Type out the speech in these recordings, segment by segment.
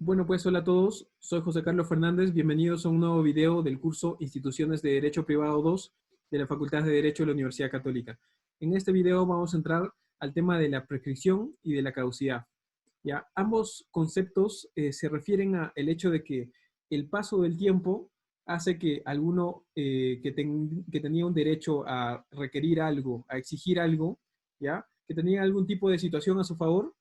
Bueno, pues hola a todos, soy José Carlos Fernández, bienvenidos a un nuevo video del curso Instituciones de Derecho Privado 2 de la Facultad de Derecho de la Universidad Católica. En este video vamos a entrar al tema de la prescripción y de la caducidad. ¿Ya? Ambos conceptos se refieren al hecho de que el paso del tiempo hace que alguno que tenía un derecho a requerir algo, a exigir algo, ¿ya? Que tenía algún tipo de situación a su favor,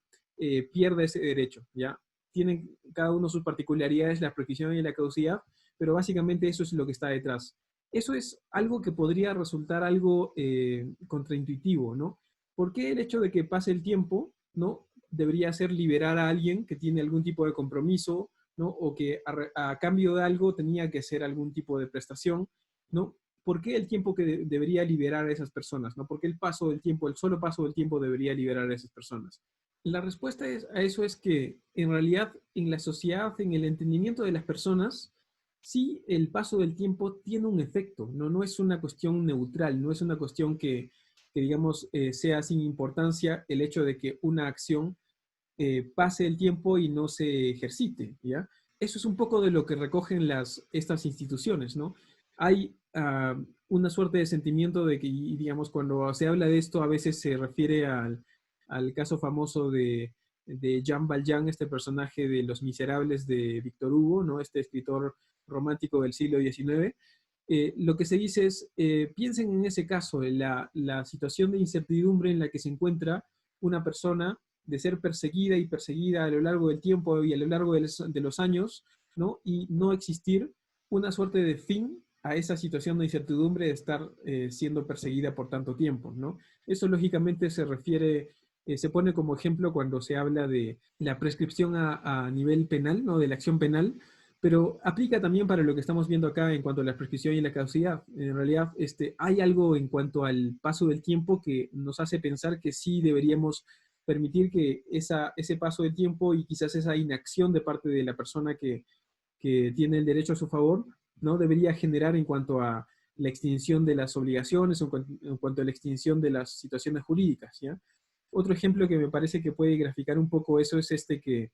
pierda ese derecho, ¿ya? Tienen cada uno sus particularidades, la prescripción y la caducidad, pero básicamente eso es lo que está detrás. Eso es algo que podría resultar algo contraintuitivo, ¿no? ¿Por qué el hecho de que pase el tiempo, ¿no? Debería ser liberar a alguien que tiene algún tipo de compromiso, ¿no? O que a cambio de algo tenía que hacer algún tipo de prestación, ¿no? ¿Por qué el tiempo que debería liberar a esas personas, ¿no? ¿Por qué el paso del tiempo, el solo paso del tiempo debería liberar a esas personas? La respuesta a eso es que en realidad en la sociedad, en el entendimiento de las personas, sí el paso del tiempo tiene un efecto, no, no es una cuestión neutral, no es una cuestión que digamos, sea sin importancia el hecho de que una acción pase el tiempo y no se ejercite, ¿ya? Eso es un poco de lo que recogen estas instituciones, ¿no? Hay una suerte de sentimiento de que, y digamos, cuando se habla de esto, a veces se refiere al caso famoso de Jean Valjean, este personaje de Los Miserables de Víctor Hugo, ¿no? Este escritor romántico del siglo XIX. Lo que se dice es, piensen en ese caso, en la situación de incertidumbre en la que se encuentra una persona de ser perseguida y perseguida a lo largo del tiempo y a lo largo de los años, ¿no? Y no existir una suerte de fin a esa situación de incertidumbre de estar siendo perseguida por tanto tiempo, ¿no? Eso lógicamente se refiere, se pone como ejemplo cuando se habla de la prescripción a nivel penal, ¿no? De la acción penal, pero aplica también para lo que estamos viendo acá en cuanto a la prescripción y la caducidad. En realidad, hay algo en cuanto al paso del tiempo que nos hace pensar que sí deberíamos permitir que ese paso de tiempo y quizás esa inacción de parte de la persona que tiene el derecho a su favor, ¿no? Debería generar en cuanto a la extinción de las obligaciones, en cuanto a la extinción de las situaciones jurídicas, ¿ya? Otro ejemplo que me parece que puede graficar un poco eso es que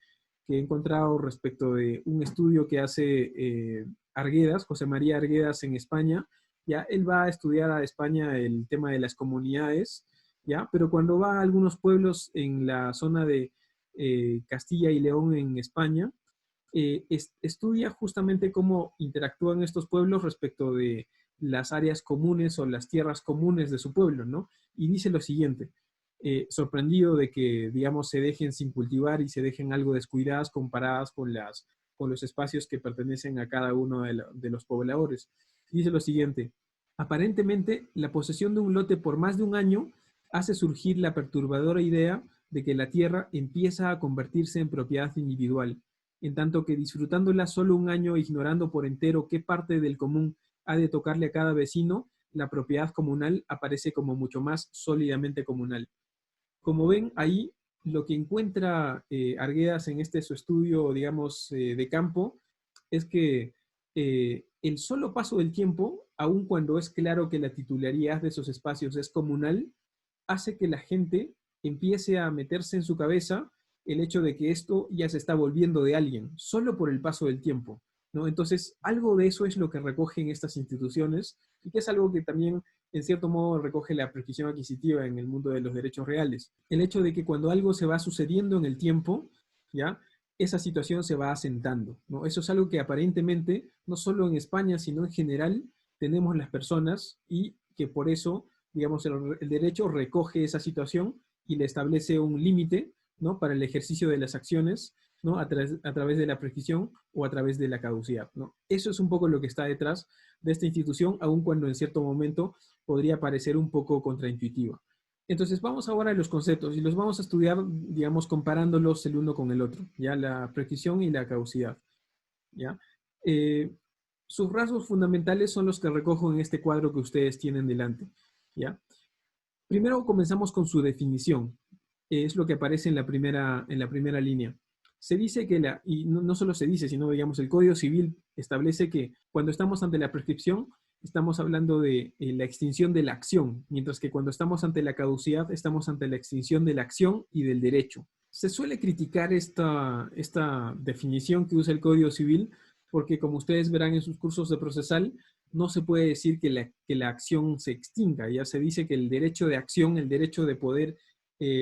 he encontrado respecto de un estudio que hace Arguedas, José María Arguedas en España. Ya él va a estudiar a España el tema de las comunidades, ¿ya? Pero cuando va a algunos pueblos en la zona de Castilla y León en España, estudia justamente cómo interactúan estos pueblos respecto de las áreas comunes o las tierras comunes de su pueblo, ¿no? Y dice lo siguiente, sorprendido de que, digamos, se dejen sin cultivar y se dejen algo descuidadas comparadas con los espacios que pertenecen a cada uno de los pobladores. Dice lo siguiente, aparentemente la posesión de un lote por más de un año hace surgir la perturbadora idea de que la tierra empieza a convertirse en propiedad individual, en tanto que disfrutándola solo un año, ignorando por entero qué parte del común ha de tocarle a cada vecino, la propiedad comunal aparece como mucho más sólidamente comunal. Como ven, ahí lo que encuentra Arguedas en su estudio, digamos, de campo, es que el solo paso del tiempo, aun cuando es claro que la titularidad de esos espacios es comunal, hace que la gente empiece a meterse en su cabeza el hecho de que esto ya se está volviendo de alguien, solo por el paso del tiempo, ¿no? Entonces, algo de eso es lo que recogen estas instituciones y que es algo que también, en cierto modo, recoge la prescripción adquisitiva en el mundo de los derechos reales. El hecho de que cuando algo se va sucediendo en el tiempo, ¿ya? Esa situación se va asentando, ¿no? Eso es algo que aparentemente, no solo en España, sino en general, tenemos las personas y que por eso, digamos, el derecho recoge esa situación y le establece un límite, ¿no? Para el ejercicio de las acciones, ¿no? A través de la prescripción o a través de la caducidad, ¿no? Eso es un poco lo que está detrás de esta institución, aun cuando en cierto momento podría parecer un poco contraintuitiva. Entonces vamos ahora a los conceptos y los vamos a estudiar, digamos, comparándolos el uno con el otro, ¿ya? La prescripción y la caducidad, ¿ya? Eh, Sus rasgos fundamentales son los que recojo en este cuadro que ustedes tienen delante, ¿ya? Primero comenzamos con su definición. Es lo que aparece en la primera línea. Se dice que y no, no solo se dice, sino digamos el Código Civil establece que cuando estamos ante la prescripción, estamos hablando de la extinción de la acción, mientras que cuando estamos ante la caducidad, estamos ante la extinción de la acción y del derecho. Se suele criticar esta definición que usa el Código Civil porque, como ustedes verán en sus cursos de procesal, no se puede decir que la acción se extinga. Ya se dice que el derecho de acción, el derecho de poder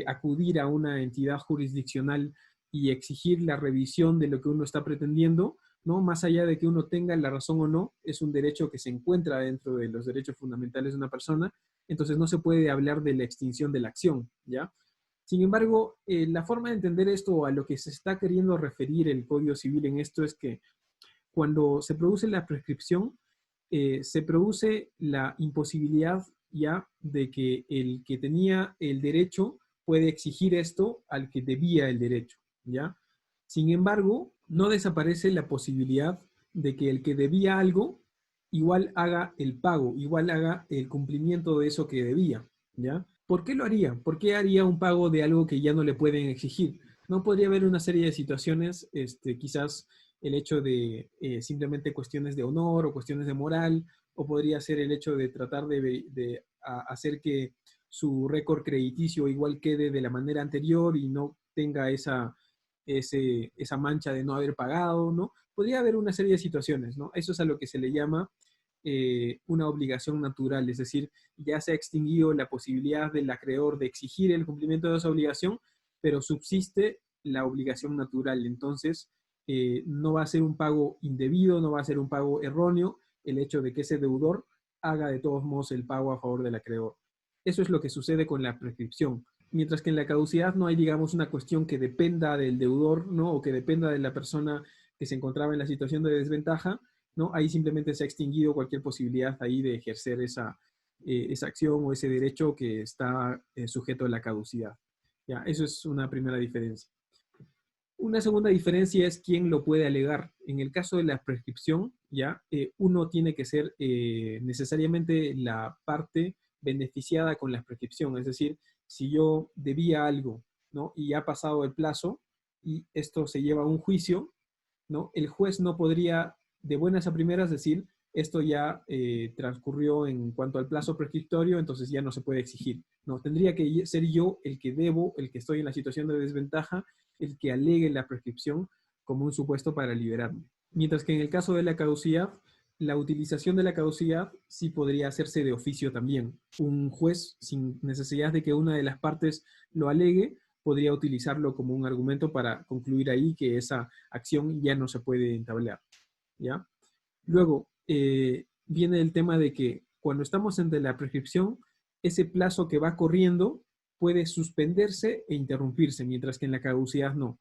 acudir a una entidad jurisdiccional y exigir la revisión de lo que uno está pretendiendo, ¿no? Más allá de que uno tenga la razón o no, es un derecho que se encuentra dentro de los derechos fundamentales de una persona, entonces no se puede hablar de la extinción de la acción, ¿ya? Sin embargo, la forma de entender esto o a lo que se está queriendo referir el Código Civil en esto es que cuando se produce la prescripción, se produce la imposibilidad ya de que el que tenía el derecho puede exigir esto al que debía el derecho, ¿ya? Sin embargo, no desaparece la posibilidad de que el que debía algo igual haga el pago, igual haga el cumplimiento de eso que debía, ¿ya? ¿Por qué lo haría? ¿Por qué haría un pago de algo que ya no le pueden exigir? No podría haber una serie de situaciones, quizás el hecho de simplemente cuestiones de honor o cuestiones de moral, o podría ser el hecho de tratar de hacer que su récord crediticio igual quede de la manera anterior y no tenga esa mancha de no haber pagado, ¿no? Podría haber una serie de situaciones, ¿no? Eso es a lo que se le llama una obligación natural, es decir, ya se ha extinguido la posibilidad del acreedor de exigir el cumplimiento de esa obligación, pero subsiste la obligación natural. Entonces, no va a ser un pago indebido, no va a ser un pago erróneo el hecho de que ese deudor haga de todos modos el pago a favor del acreedor. Eso es lo que sucede con la prescripción. Mientras que en la caducidad no hay, digamos, una cuestión que dependa del deudor, ¿no? O que dependa de la persona que se encontraba en la situación de desventaja, ¿no? Ahí simplemente se ha extinguido cualquier posibilidad ahí de ejercer esa acción o ese derecho que está sujeto a la caducidad. Ya, eso es una primera diferencia. Una segunda diferencia es quién lo puede alegar. En el caso de la prescripción, ya uno tiene que ser necesariamente la parte beneficiada con la prescripción. Es decir, si yo debía algo, ¿no? Y ha pasado el plazo y esto se lleva a un juicio, ¿no? El juez no podría de buenas a primeras decir, esto ya transcurrió en cuanto al plazo prescriptorio, entonces ya no se puede exigir. No, tendría que ser yo el que debo, el que estoy en la situación de desventaja, el que alegue la prescripción como un supuesto para liberarme. Mientras que en el caso de la caducidad, la utilización de la caducidad sí podría hacerse de oficio también. Un juez, sin necesidad de que una de las partes lo alegue, podría utilizarlo como un argumento para concluir ahí que esa acción ya no se puede entablar, ¿ya? Luego, viene el tema de que cuando estamos ante la prescripción, ese plazo que va corriendo puede suspenderse e interrumpirse, mientras que en la caducidad no.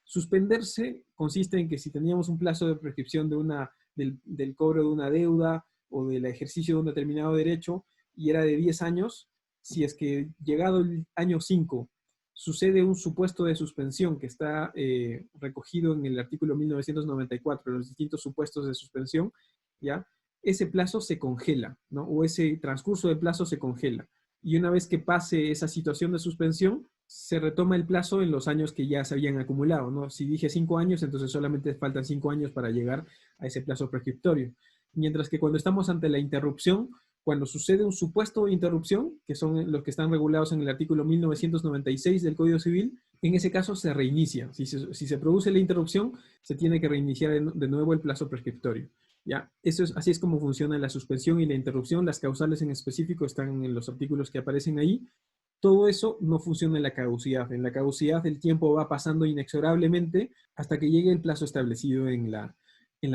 Suspenderse consiste en que si teníamos un plazo de prescripción del cobro de una deuda o del ejercicio de un determinado derecho y era de 10 años, si es que llegado el año 5 sucede un supuesto de suspensión que está recogido en el artículo 1994, los distintos supuestos de suspensión, ¿ya? Ese plazo se congela, ¿no? O ese transcurso de plazo se congela. Y una vez que pase esa situación de suspensión, se retoma el plazo en los años que ya se habían acumulado, ¿no? Si dije 5 años, entonces solamente faltan 5 años para llegar a ese plazo prescriptorio. Mientras que cuando estamos ante la interrupción, cuando sucede un supuesto de interrupción, que son los que están regulados en el artículo 1996 del Código Civil, en ese caso se reinicia. Si se produce la interrupción, se tiene que reiniciar de nuevo el plazo prescriptorio. ¿Ya? Así es como funciona la suspensión y la interrupción. Las causales en específico están en los artículos que aparecen ahí. Todo eso no funciona en la caducidad. En la caducidad el tiempo va pasando inexorablemente hasta que llegue el plazo establecido en la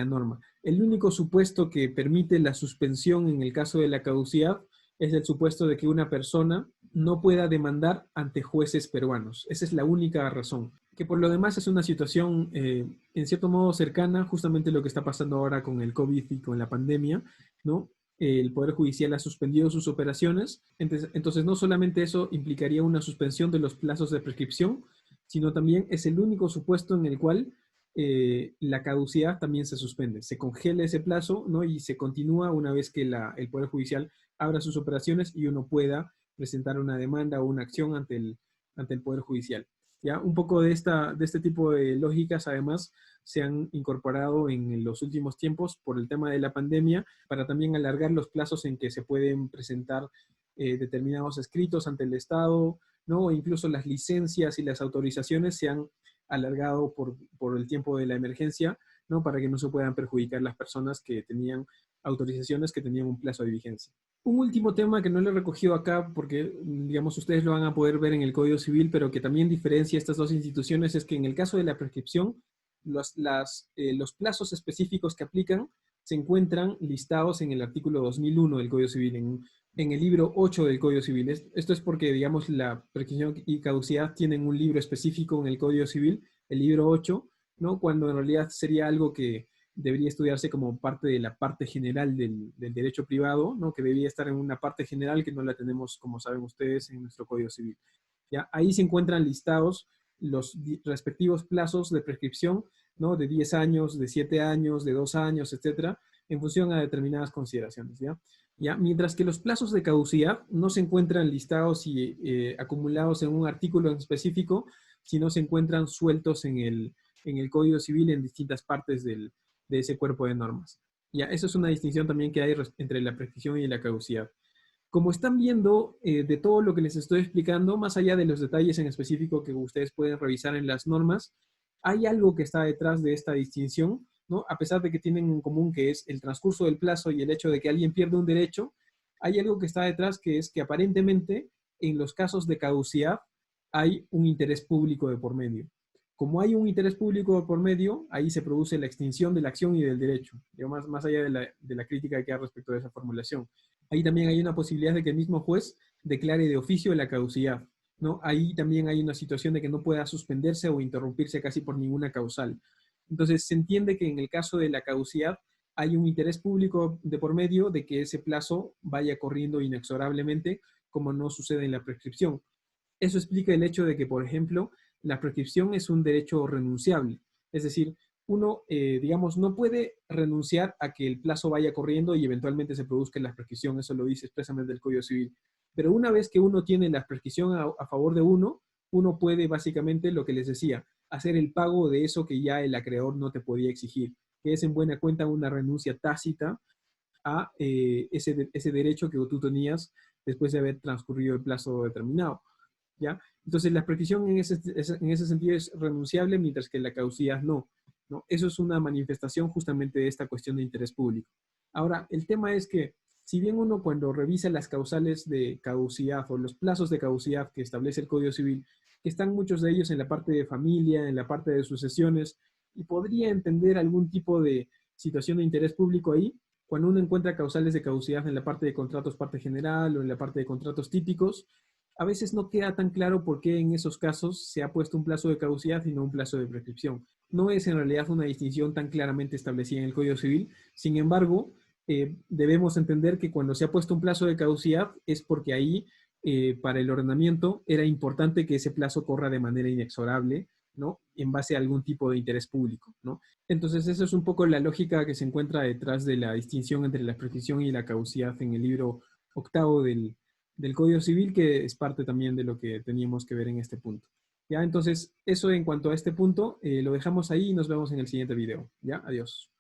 norma. El único supuesto que permite la suspensión en el caso de la caducidad es el supuesto de que una persona no pueda demandar ante jueces peruanos. Esa es la única razón. Que por lo demás es una situación en cierto modo cercana, justamente lo que está pasando ahora con el COVID y con la pandemia, ¿no? El Poder Judicial ha suspendido sus operaciones, entonces no solamente eso implicaría una suspensión de los plazos de prescripción, sino también es el único supuesto en el cual la caducidad también se suspende. Se congela ese plazo, ¿no? Y se continúa una vez que el Poder Judicial abra sus operaciones y uno pueda presentar una demanda o una acción ante el Poder Judicial. ¿Ya? Un poco de este tipo de lógicas, además, se han incorporado en los últimos tiempos por el tema de la pandemia para también alargar los plazos en que se pueden presentar determinados escritos ante el Estado, ¿no? O incluso las licencias y las autorizaciones se han alargado por el tiempo de la emergencia, ¿no? Para que no se puedan perjudicar las personas que tenían autorizaciones que tenían un plazo de vigencia. Un último tema que no lo he recogido acá porque, digamos, ustedes lo van a poder ver en el Código Civil, pero que también diferencia estas dos instituciones, es que en el caso de la prescripción, los plazos específicos que aplican se encuentran listados en el artículo 2001 del Código Civil, en el libro 8 del Código Civil. Esto es porque, digamos, la prescripción y caducidad tienen un libro específico en el Código Civil, el libro 8, ¿no? Cuando en realidad sería algo que debería estudiarse como parte de la parte general del derecho privado, ¿no? Que debería estar en una parte general que no la tenemos, como saben ustedes, en nuestro Código Civil. ¿Ya? Ahí se encuentran listados los respectivos plazos de prescripción, ¿no? De 10 años, de 7 años, de 2 años, etcétera, en función a determinadas consideraciones, ¿ya? Mientras que los plazos de caducidad no se encuentran listados y acumulados en un artículo en específico, sino se encuentran sueltos en el Código Civil en distintas partes de ese cuerpo de normas. Ya, eso es una distinción también que hay entre la prescripción y la caducidad. Como están viendo, de todo lo que les estoy explicando, más allá de los detalles en específico que ustedes pueden revisar en las normas, hay algo que está detrás de esta distinción, ¿no? A pesar de que tienen en común que es el transcurso del plazo y el hecho de que alguien pierde un derecho, hay algo que está detrás que es que aparentemente en los casos de caducidad hay un interés público de por medio. Como hay un interés público de por medio, ahí se produce la extinción de la acción y del derecho, más allá de la crítica que hay respecto de esa formulación. Ahí también hay una posibilidad de que el mismo juez declare de oficio la caducidad, ¿no? Ahí también hay una situación de que no pueda suspenderse o interrumpirse casi por ninguna causal. Entonces, se entiende que en el caso de la caducidad hay un interés público de por medio de que ese plazo vaya corriendo inexorablemente, como no sucede en la prescripción. Eso explica el hecho de que, por ejemplo, la prescripción es un derecho renunciable. Es decir, uno, digamos, no puede renunciar a que el plazo vaya corriendo y eventualmente se produzca la prescripción. Eso lo dice expresamente el Código Civil. Pero una vez que uno tiene la prescripción a favor de uno puede básicamente, lo que les decía, hacer el pago de eso que ya el acreedor no te podía exigir, que es en buena cuenta una renuncia tácita a ese derecho que tú tenías después de haber transcurrido el plazo determinado, ¿ya? Entonces, la prescripción en ese sentido es renunciable, mientras que la caducidad no, ¿no? Eso es una manifestación justamente de esta cuestión de interés público. Ahora, el tema es que, si bien uno cuando revisa las causales de caducidad o los plazos de caducidad que establece el Código Civil, que están muchos de ellos en la parte de familia, en la parte de sucesiones, y podría entender algún tipo de situación de interés público ahí, cuando uno encuentra causales de caducidad en la parte de contratos parte general o en la parte de contratos típicos, a veces no queda tan claro por qué en esos casos se ha puesto un plazo de caducidad y no un plazo de prescripción. No es en realidad una distinción tan claramente establecida en el Código Civil. Sin embargo, debemos entender que cuando se ha puesto un plazo de caducidad es porque ahí, para el ordenamiento, era importante que ese plazo corra de manera inexorable, ¿no? En base a algún tipo de interés público, ¿no? Entonces, esa es un poco la lógica que se encuentra detrás de la distinción entre la prescripción y la caducidad en el libro octavo del Código Civil, que es parte también de lo que teníamos que ver en este punto. ¿Ya? Entonces, eso en cuanto a este punto, lo dejamos ahí y nos vemos en el siguiente video. ¿Ya? Adiós.